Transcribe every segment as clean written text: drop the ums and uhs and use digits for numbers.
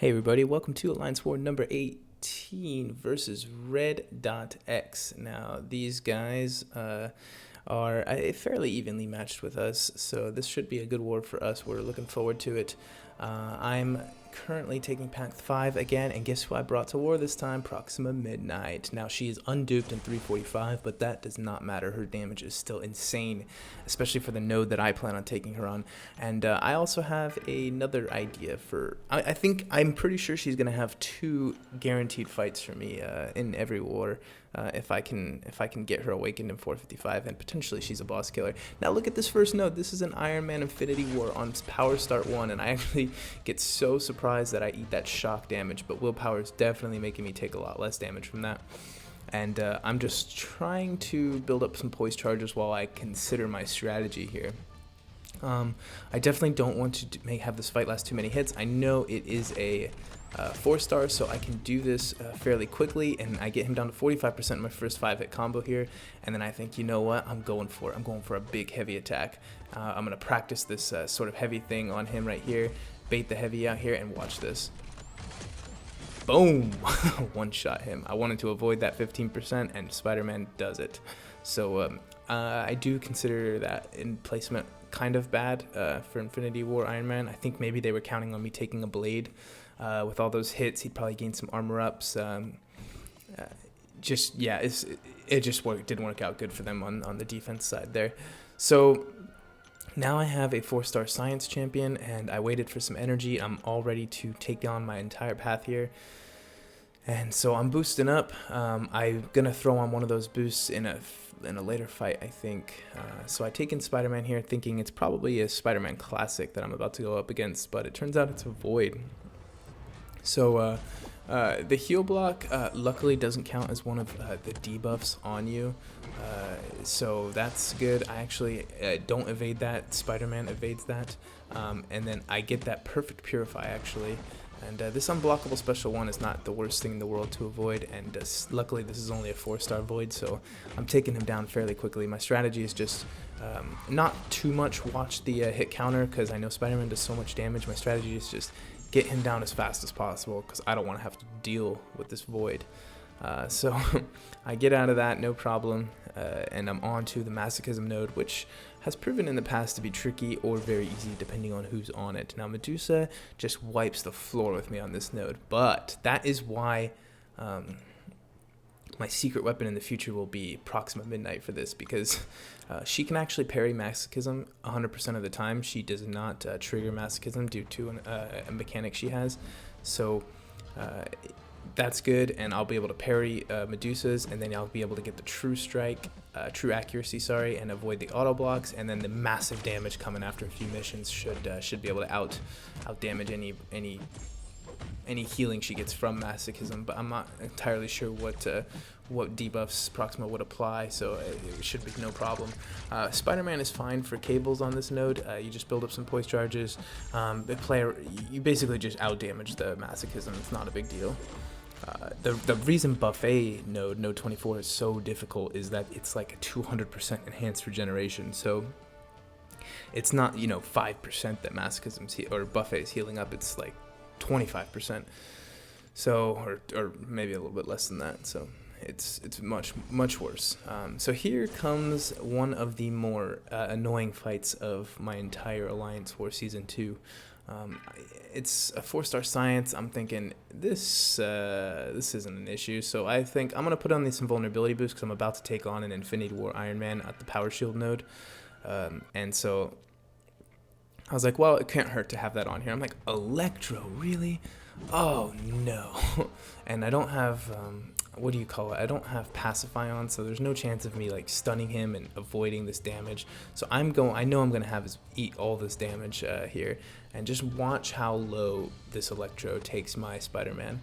Hey everybody, welcome to Alliance War number 18 versus RED.X. Now, these guys are fairly evenly matched with us, so this should be a good war for us. We're looking forward to it. I'm currently taking Pact 5 again, and guess who I brought to war this time? Proxima Midnight. Now, she is unduped in 345, but that does not matter. Her damage is still insane, especially for the node that I plan on taking her on. And I also have another idea for... I'm pretty sure she's going to have 2 guaranteed fights for me in every war. If I can get her awakened in 455, and potentially she's a boss killer. Now look at this first node. This is an Ironman Infinity War on Power Start 1, and I actually get so surprised that I eat that shock damage, but willpower is definitely making me take a lot less damage from that. And I'm just trying to build up some poise charges while I consider my strategy here. I definitely don't want to have this fight last too many hits. I know it is a 4-star, so I can do this fairly quickly, and I get him down to 45% in my first 5-hit combo here, and then I think, you know what, I'm going for it. I'm going for a big heavy attack. I'm going to practice this sort of heavy thing on him right here, bait the heavy out here, and watch this. Boom! One-shot him. I wanted to avoid that 15%, and Spider-Man does it. So I do consider that in placement kind of bad for Infinity War Iron Man. I think maybe they were counting on me taking a blade. With all those hits, he'd probably gain some armor ups. It just didn't work out good for them on the defense side there. So now I have a 4-star science champion, and I waited for some energy. I'm all ready to take on my entire path here. And so I'm boosting up. I'm gonna throw on one of those boosts in a later fight, I think. So I take in Spider-Man here, thinking it's probably a Spider-Man classic that I'm about to go up against, but it turns out it's a Void. So the heal block luckily doesn't count as one of the debuffs on you, so that's good. I actually don't evade that. Spider-Man evades that, and then I get that perfect Purify actually. And this unblockable special one is not the worst thing in the world to avoid, and luckily this is only a 4-star Void, so I'm taking him down fairly quickly. My strategy is just not too much watch the hit counter, because I know Spider-Man does so much damage. My strategy is just get him down as fast as possible, because I don't want to have to deal with this Void. So I get out of that, no problem, and I'm on to the Masochism node, which has proven in the past to be tricky or very easy depending on who's on it. Now Medusa just wipes the floor with me on this node, but that is why my secret weapon in the future will be Proxima Midnight for this, because she can actually parry Masochism 100% of the time. She does not trigger Masochism due to a mechanic she has, so that's good, and I'll be able to parry Medusas, and then I'll be able to get the true strike, true accuracy, sorry, and avoid the auto blocks, and then the massive damage coming after a few missions should be able to out damage any healing she gets from Masochism. But I'm not entirely sure what debuffs Proxima would apply, so it should be no problem. Spider-Man is fine for cables on this node. You just build up some poise charges. You basically just out damage the Masochism. It's not a big deal. The reason Buffet node 24 is so difficult is that it's like a 200% enhanced regeneration. So it's not 5% that Masochism's or Buffet is healing up. It's like 25%. So or maybe a little bit less than that. So it's much worse. So here comes one of the more annoying fights of my entire Alliance War Season 2. It's a 4-star science. I'm thinking this isn't an issue, so I think I'm gonna put on some vulnerability boosts because I'm about to take on an Infinity War Iron Man at the Power Shield node, and so I was like, well, it can't hurt to have that on here. I'm like, Electro, really? Oh no. And I don't have what do you call it? I don't have Pacify on, so there's no chance of me like stunning him and avoiding this damage. So I know I'm gonna have eat all this damage here, and just watch how low this Electro takes my Spider-Man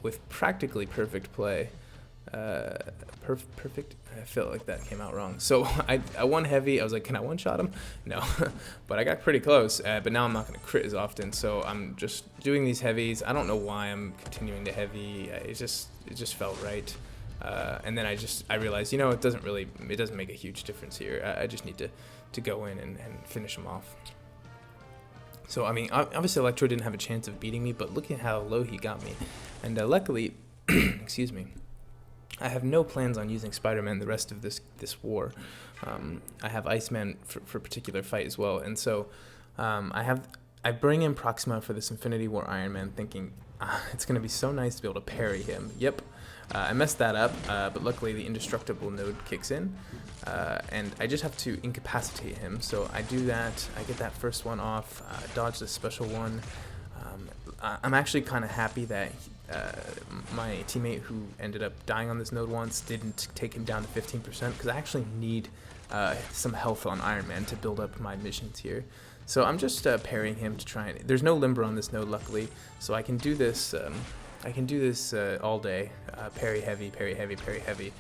with practically perfect play. Perfect. I felt like that came out wrong. So I won heavy. I was like, can I one-shot him? No, but I got pretty close. But now I'm not going to crit as often, so I'm just doing these heavies. I don't know why I'm continuing to heavy. It just felt right. And then I realized, it doesn't make a huge difference here. I just need to go in and finish him off. So, I mean, obviously Electro didn't have a chance of beating me, but look at how low he got me. And luckily, excuse me, I have no plans on using Spider-Man the rest of this war. I have Iceman for a particular fight as well. And so I bring in Proxima for this Infinity War Ironman thinking, it's going to be so nice to be able to parry him. Yep, I messed that up, but luckily the indestructible node kicks in. And I just have to incapacitate him. So I do that. I get that first one off, dodge the special one. I'm actually kind of happy that my teammate who ended up dying on this node once didn't take him down to 15%, because I actually need some health on Ironman to build up my missions here. So I'm just parrying him to try and... There's no limber on this node, luckily, so I can do this. I can do this all day. Parry heavy, parry heavy, parry heavy.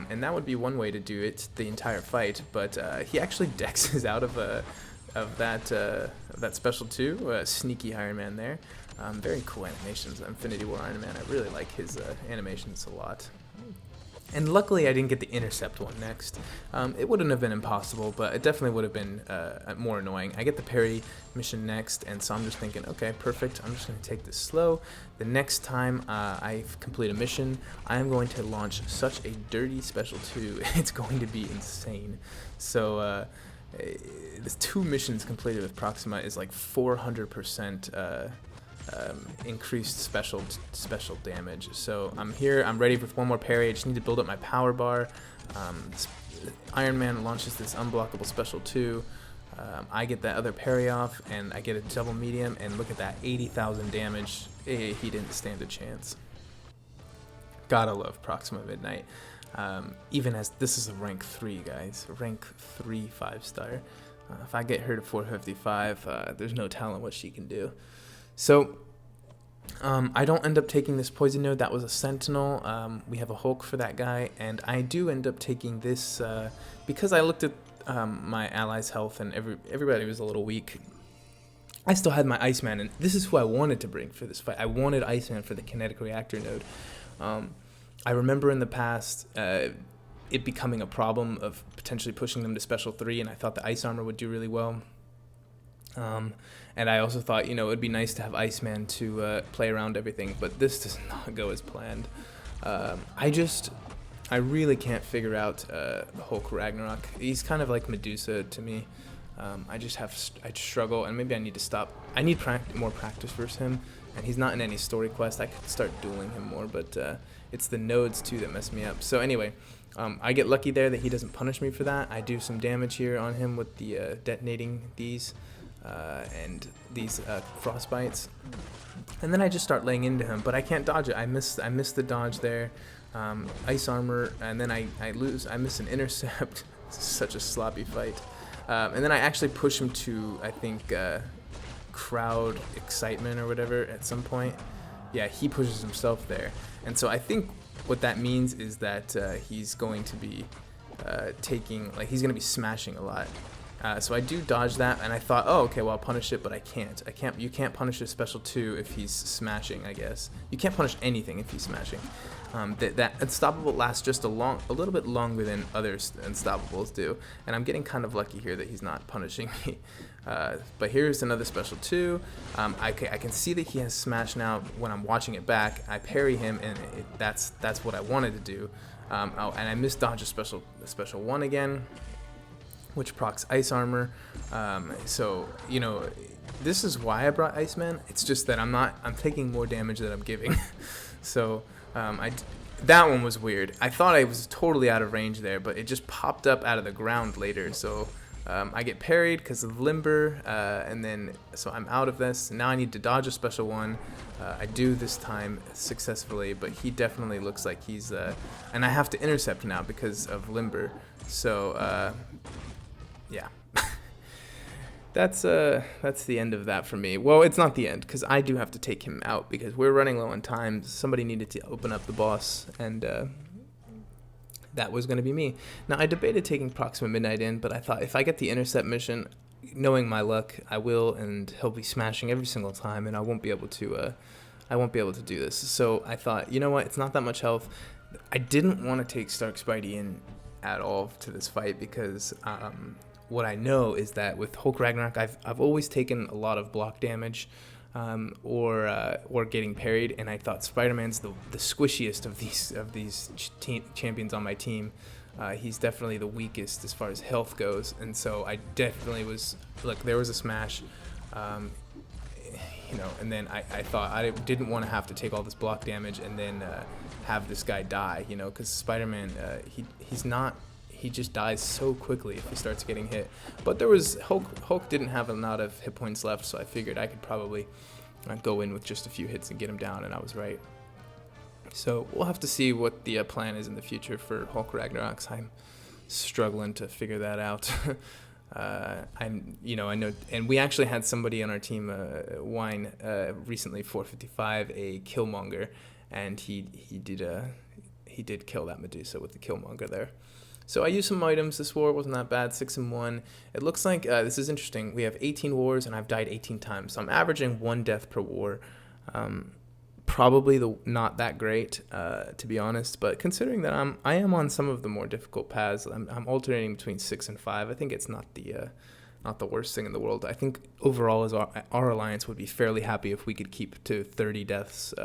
And that would be one way to do it the entire fight, but he actually dexes out of that special 2, sneaky Iron Man there. Very cool animations, Infinity War Iron Man. I really like his animations a lot. And luckily I didn't get the intercept one next. It wouldn't have been impossible, but it definitely would have been more annoying. I get the parry mission next, and so I'm just thinking, okay, perfect. I'm just going to take this slow. The next time I complete a mission, I am going to launch such a dirty special 2. It's going to be insane. So this 2 missions completed with Proxima is like 400% increased special damage. So I'm here, I'm ready for one more parry. I just need to build up my power bar. Iron Man launches this unblockable special 2. I get that other parry off, and I get a double medium, and look at that, 80,000 damage. He didn't stand a chance. Gotta love Proxima Midnight. Even as this is a rank 3, guys, rank 3 5-star. If I get her to 455, there's no telling what she can do. So I don't end up taking this poison node. That was a sentinel. We have a Hulk for that guy, and I do end up taking this because I looked at my allies' health, and everybody was a little weak. I still had my Iceman, and this is who I wanted to bring for this fight. I wanted Iceman for the kinetic reactor node. I remember in the past it becoming a problem of potentially pushing them to special 3, and I thought the ice armor would do really well. And I also thought, it would be nice to have Iceman to play around everything, but this does not go as planned. I really can't figure out the Hulk Ragnarok. He's kind of like Medusa to me. I struggle, and maybe I need to stop. I need more practice versus him, and he's not in any story quest. I could start dueling him more, but it's the nodes too that mess me up. So anyway, I get lucky there that he doesn't punish me for that. I do some damage here on him with the detonating these. And these frostbites, and then I just start laying into him, but I can't dodge it. I miss the dodge there. Ice armor, and then I miss an intercept. Such a sloppy fight. And then I actually push him to, I think, crowd excitement or whatever at some point. Yeah, he pushes himself there, and so I think what that means is that he's going to be he's going to be smashing a lot. So I do dodge that, and I thought, oh, okay, well, I'll punish it, but I can't. You can't punish a special 2 if he's smashing, I guess. You can't punish anything if he's smashing. That unstoppable lasts just a little bit longer than other unstoppables do, and I'm getting kind of lucky here that he's not punishing me. But here's another special 2. I can see that he has smash now when I'm watching it back. I parry him, and that's what I wanted to do. And I misdodge a special 1 again, which procs ice armor. So this is why I brought Iceman. It's just that I'm taking more damage than I'm giving. So that one was weird. I thought I was totally out of range there, but it just popped up out of the ground later. So I get parried because of limber, and then so I'm out of this. Now I need to dodge a special 1. I do this time successfully, but he definitely looks like he's and I have to intercept now because of limber. So yeah. That's the end of that for me. Well, it's not the end, because I do have to take him out because we're running low on time. Somebody needed to open up the boss, and that was going to be me. Now, I debated taking Proxima Midnight in, but I thought if I get the intercept mission, knowing my luck, I will, and he'll be smashing every single time, and I won't be able to do this. So I thought, you know what? It's not that much health. I didn't want to take Stark Spidey in at all to this fight because what I know is that with Hulk Ragnarok, I've always taken a lot of block damage, or getting parried, and I thought Spider-Man's the squishiest of these champions on my team. He's definitely the weakest as far as health goes, and so I definitely was, look, there was a smash, and then I thought I didn't want to have to take all this block damage and then have this guy die, because Spider-Man, he just dies so quickly if he starts getting hit. But there was Hulk didn't have a lot of hit points left, so I figured I could probably go in with just a few hits and get him down, and I was right. So we'll have to see what the plan is in the future for Hulk Ragnarok. I'm struggling to figure that out. I know, and we actually had somebody on our team, Wine, recently 455, a Killmonger, and he did kill that Medusa with the Killmonger there. So I used some items. This war wasn't that bad, 6-1. It looks like, this is interesting, we have 18 wars, and I've died 18 times. So I'm averaging 1 death per war. Probably not that great, to be honest. But considering that I am on some of the more difficult paths, I'm alternating between 6 and 5. I think it's not the worst thing in the world. I think overall, as our alliance would be fairly happy if we could keep to 30 deaths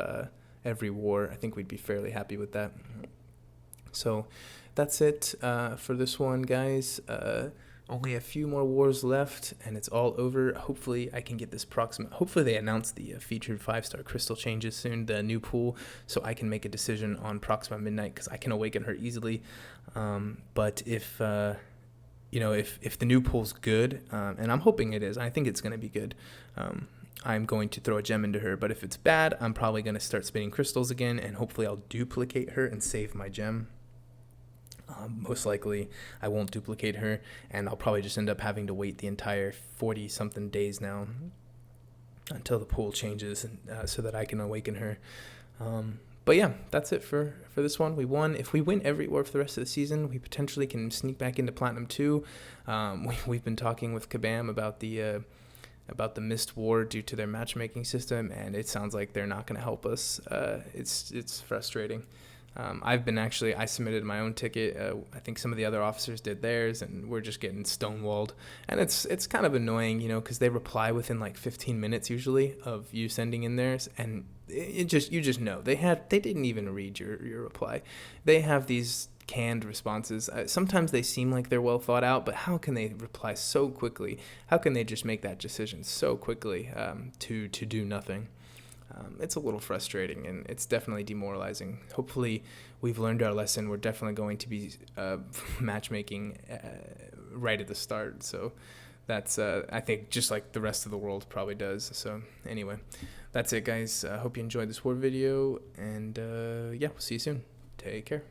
every war. I think we'd be fairly happy with that. So that's it for this one, guys. Only a few more wars left, and it's all over. Hopefully, I can get this Hopefully, they announce the featured 5-star crystal changes soon, the new pool, so I can make a decision on Proxima Midnight, because I can awaken her easily. But if the new pool's good, and I'm hoping it is, I think it's going to be good. I'm going to throw a gem into her, but if it's bad, I'm probably going to start spinning crystals again, and hopefully I'll duplicate her and save my gem. Most likely I won't duplicate her, and I'll probably just end up having to wait the entire 40-something days now until the pool changes, and so that I can awaken her. But yeah, that's it for this one. We won. If we win every war for the rest of the season, we potentially can sneak back into Platinum 2. We've been talking with Kabam about the missed war due to their matchmaking system, and it sounds like they're not going to help us. It's frustrating. I submitted my own ticket. I think some of the other officers did theirs, and we're just getting stonewalled. And it's kind of annoying, because they reply within like 15 minutes usually of you sending in theirs, and you just know they didn't even read your reply. They have these canned responses. Sometimes they seem like they're well thought out, but how can they reply so quickly? How can they just make that decision so quickly to do nothing? It's a little frustrating, and it's definitely demoralizing. Hopefully we've learned our lesson. We're definitely going to be matchmaking right at the start. So that's, I think, just like the rest of the world probably does. So anyway, that's it, guys. Hope you enjoyed this war video, and yeah, we'll see you soon. Take care.